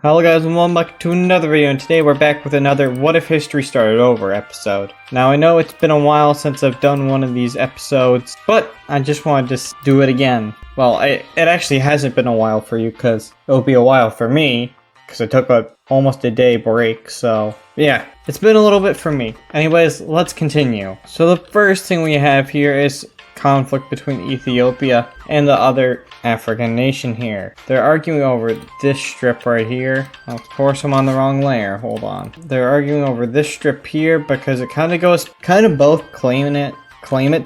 Hello guys and welcome back to another video, and today we're back with another What If History Started Over episode. Now I know it's been a while since I've done one of these episodes, but I just wanted to do it again. Well, it actually hasn't been a while for you because it'll be a while for me because I took almost a day break, so yeah, it's been a little bit for me. Anyways, let's continue. So the first thing we have here is conflict between Ethiopia and the other African nation here. They're arguing over this strip right here. Of course, I'm on the wrong layer. Hold on. They're arguing over this strip here because it kind of both claim it.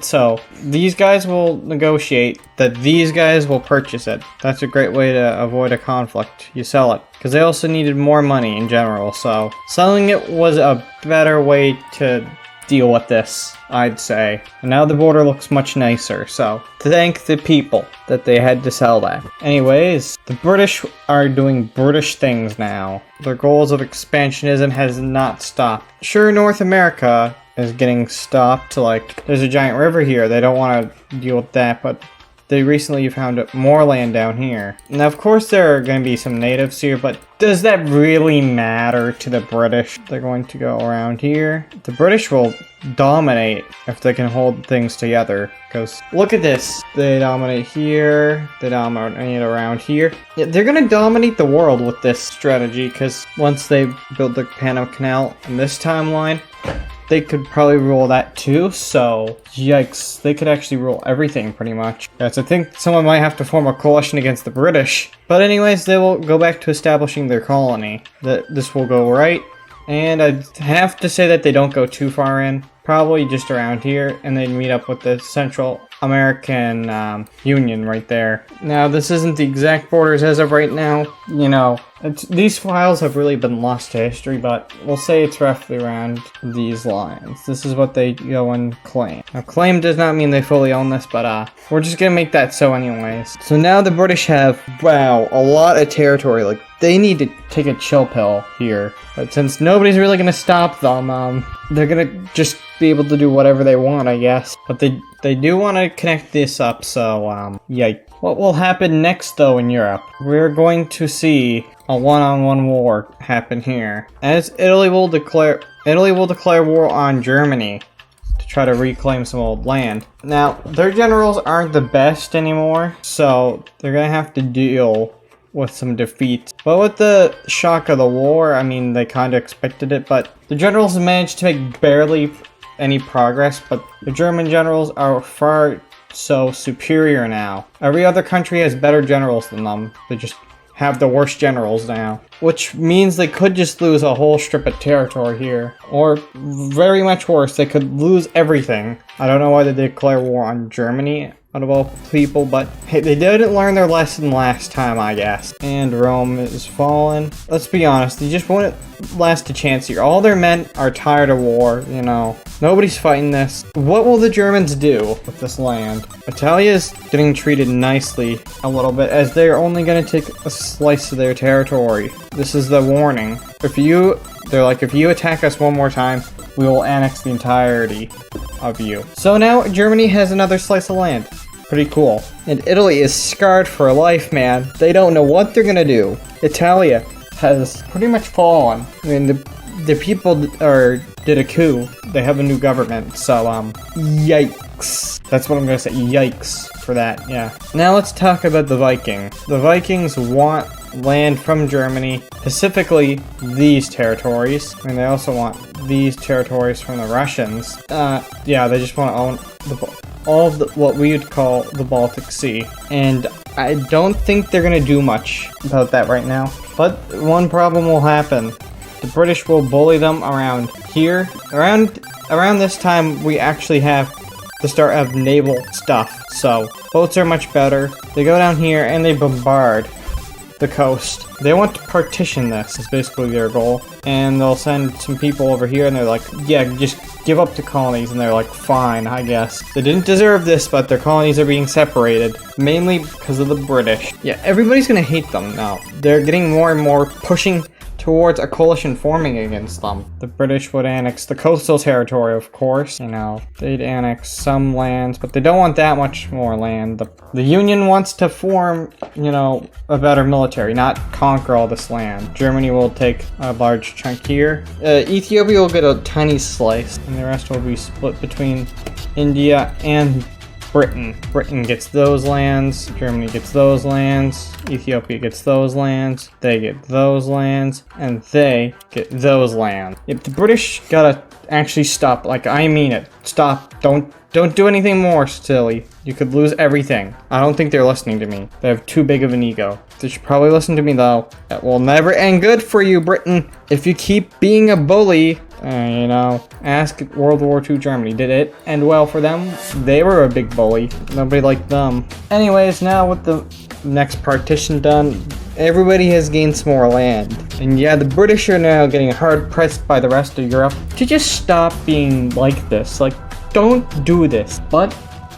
So these guys will negotiate that these guys will purchase it. That's a great way to avoid a conflict. You sell it because they also needed more money in general. So selling it was a better way to deal with this, I'd say. And now the border looks much nicer, so to thank the people that they had to sell that. Anyways, the British are doing British things now. Their goals of expansionism has not stopped. Sure, North America is getting stopped, like there's a giant river here, they don't want to deal with that, but they recently found more land down here. Now, of course, there are going to be some natives here, but does that really matter to the British? They're going to go around here. The British will dominate if they can hold things together. Because look at this. They dominate here. They dominate around here. Yeah, they're going to dominate the world with this strategy because once they build the Panama Canal in this timeline, they could probably rule that too, so yikes, they could actually rule everything pretty much. Yes, I think someone might have to form a coalition against the British. But anyways, they will go back to establishing their colony. This will go right, and I have to say that they don't go too far in. Probably just around here, and they'd meet up with the Central American Union right there. Now, this isn't the exact borders as of right now. You know, these files have really been lost to history, but we'll say it's roughly around these lines. This is what they go and claim. Now, claim does not mean they fully own this, but we're just gonna make that so anyways. So now the British have, wow, a lot of territory. Like, they need to take a chill pill here. But since nobody's really gonna stop them, they're gonna just be able to do whatever they want, I guess. But they do want to connect this up, so yikes. What will happen next, though, in Europe? We're going to see a one-on-one war happen here, as Italy will declare war on Germany to try to reclaim some old land. Now, their generals aren't the best anymore, so they're gonna have to deal with some defeat. But with the shock of the war, I mean, they kind of expected it, but the generals managed to make barely any progress, but the German generals are far so superior now. Every other country has better generals than them. They just have the worst generals now, which means they could just lose a whole strip of territory here, or very much worse, they could lose everything. I don't know why they declare war on Germany out of all people, but hey, they didn't learn their lesson last time, I guess. And Rome is fallen. Let's be honest, they just won't last a chance here. All their men are tired of war, you know. Nobody's fighting this. What will the Germans do with this land? Italia is getting treated nicely a little bit, as they're only going to take a slice of their territory. This is the warning. They're like, if you attack us one more time, we will annex the entirety of you. So now Germany has another slice of land. Pretty cool. And Italy is scarred for life, man. They don't know what they're gonna do. Italia has pretty much fallen. I mean, the people did a coup. They have a new government, so yikes. That's what I'm gonna say, yikes for that, yeah. Now let's talk about the Vikings. The Vikings want land from Germany, specifically these territories. I mean, they also want these territories from the Russians. Yeah, they just want to own all of what we would call the Baltic Sea. And I don't think they're going to do much about that right now. But one problem will happen. The British will bully them around here. Around this time, we actually have the start of naval stuff. So boats are much better. They go down here and they bombard the coast. They want to partition this, is basically their goal. And they'll send some people over here and they're like, yeah, just give up the colonies. And they're like, fine, I guess. They didn't deserve this, but their colonies are being separated, mainly because of the British. Yeah, everybody's gonna hate them now. They're getting more and more pushing towards a coalition forming against them. The British would annex the coastal territory, of course. You know, they'd annex some lands, but they don't want that much more land. The Union wants to form, you know, a better military, not conquer all this land. Germany will take a large chunk here. Ethiopia will get a tiny slice, and the rest will be split between India and Britain. Britain gets those lands, Germany gets those lands, Ethiopia gets those lands, they get those lands, and they get those lands. If the British gotta actually stop, like I mean it, stop, don't do anything more, silly. You could lose everything. I don't think they're listening to me. They have too big of an ego. They should probably listen to me though. It will never end good for you, Britain. If you keep being a bully, you know, ask World War II Germany. Did it end well for them? They were a big bully. Nobody liked them. Anyways, now with the next partition done, everybody has gained some more land. And yeah, the British are now getting hard pressed by the rest of Europe to just stop being like this. Like, don't do this. But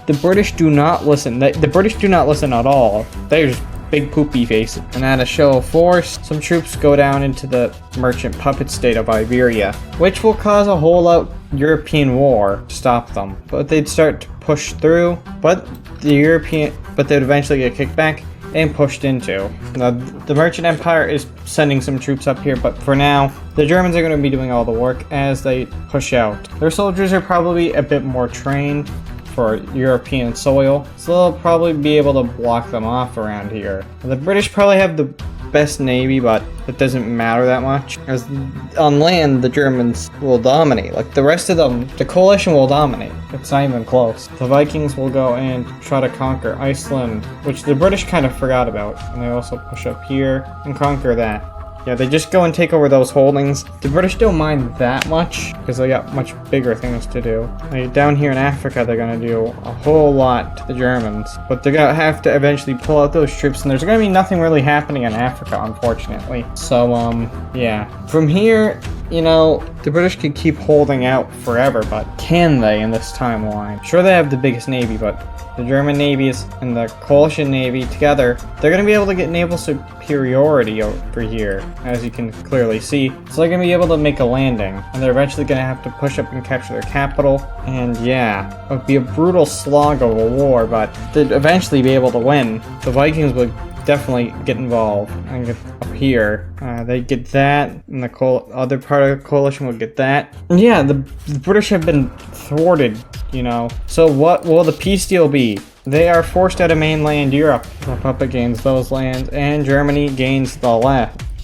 the British do not listen. The British do not listen at all. They're just big poopy faces. And at a show of force, some troops go down into the merchant puppet state of Siberia, which will cause a whole-out European war to stop them. But they'd start to push through, but they'd eventually get kicked back and pushed into. Now, the merchant empire is sending some troops up here, but for now, the Germans are going to be doing all the work as they push out. Their soldiers are probably a bit more trained for European soil, so they'll probably be able to block them off around here. The British probably have the best navy, but it doesn't matter that much, as on land the Germans will dominate. Like the rest of them, the coalition will dominate. It's not even close. The Vikings will go and try to conquer Iceland, which the British kind of forgot about, and they also push up here and conquer that. Yeah, they just go and take over those holdings. The British don't mind that much because they got much bigger things to do. Like down here in Africa, they're gonna do a whole lot to the Germans, but they're gonna have to eventually pull out those troops, and there's gonna be nothing really happening in Africa, unfortunately. So, yeah. From here, you know, the British could keep holding out forever, but can they in this timeline? Sure, they have the biggest navy, but the German navies and the coalition navy together, they're going to be able to get naval superiority over here, as you can clearly see. So they're going to be able to make a landing, and they're eventually going to have to push up and capture their capital. And yeah, it would be a brutal slog of a war, but they'd eventually be able to win. The Vikings would definitely get involved and get up here. They get that, and the other part of the coalition will get that. And yeah, the British have been thwarted, you know. So what will the peace deal be? They are forced out of mainland Europe. The puppet gains those lands, and Germany gains the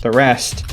rest.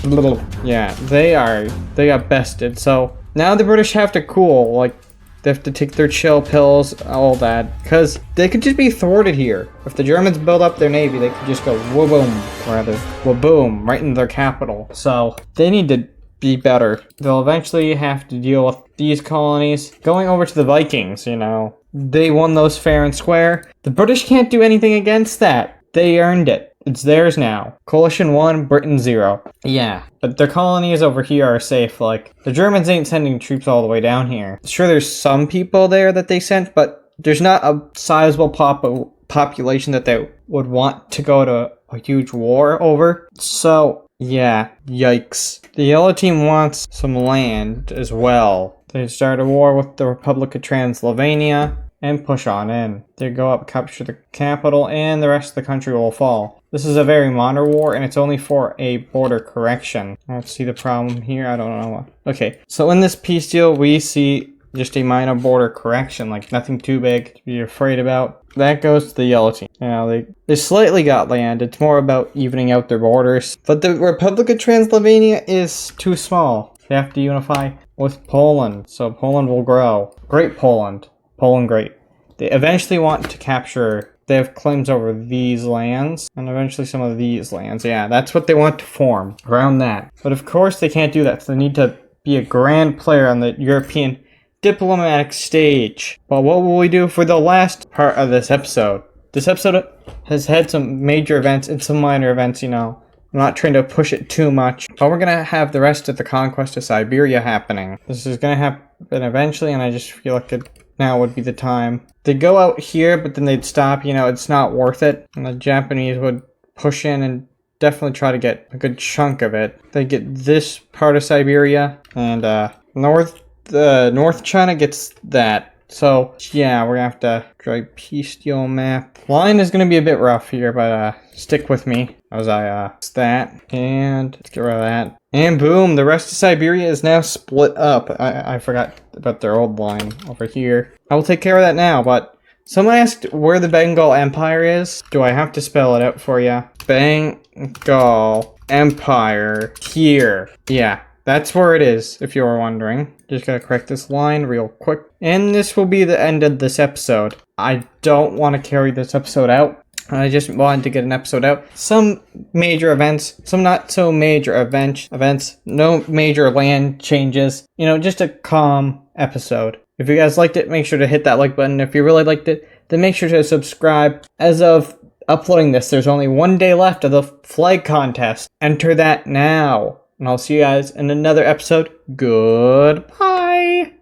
Yeah, they got bested. So now the British have to cool, like they have to take their chill pills, all that, because they could just be thwarted here. If the Germans build up their navy, they could just go waboom, right into their capital. So they need to be better. They'll eventually have to deal with these colonies going over to the Vikings, you know. They won those fair and square. The British can't do anything against that. They earned it. It's theirs now. Coalition 1, Britain 0. Yeah, but their colonies over here are safe. Like, the Germans ain't sending troops all the way down here. Sure, there's some people there that they sent, but there's not a sizable population that they would want to go to a huge war over. So, yeah, yikes. The yellow team wants some land as well. They start a war with the Republic of Transylvania and push on in. They go up, capture the capital, and the rest of the country will fall. This is a very minor war, and it's only for a border correction. I don't see the problem here. I don't know. Okay, so in this peace deal, we see just a minor border correction, like nothing too big to be afraid about. That goes to the yellow team. You know, they slightly got land. It's more about evening out their borders. But the Republic of Transylvania is too small. They have to unify with Poland, so Poland will grow. Great Poland. Poland great. They eventually want to capture, they have claims over these lands, and eventually some of these lands. Yeah, that's what they want to form, around that. But of course they can't do that, so they need to be a grand player on the European diplomatic stage. But what will we do for the last part of this episode? This episode has had some major events and some minor events, you know. I'm not trying to push it too much, but we're going to have the rest of the conquest of Siberia happening. This is going to happen eventually, and I just feel like now would be the time. They'd go out here, but then they'd stop, you know, it's not worth it. And the Japanese would push in and definitely try to get a good chunk of it. They get this part of Siberia, and North China gets that. So yeah, we're gonna have to try piecemeal map. Line is gonna be a bit rough here, but stick with me as I that, and let's get rid of that. And boom, the rest of Siberia is now split up. I forgot about their old line over here. I will take care of that now, but someone asked where the Bengal Empire is. Do I have to spell it out for you? Bengal Empire here. Yeah. That's where it is, if you were wondering. Just gotta correct this line real quick. And this will be the end of this episode. I don't want to carry this episode out. I just wanted to get an episode out. Some major events, some not so major events, no major land changes. You know, just a calm episode. If you guys liked it, make sure to hit that like button. If you really liked it, then make sure to subscribe. As of uploading this, there's only 1 day left of the flag contest. Enter that now. And I'll see you guys in another episode. Goodbye.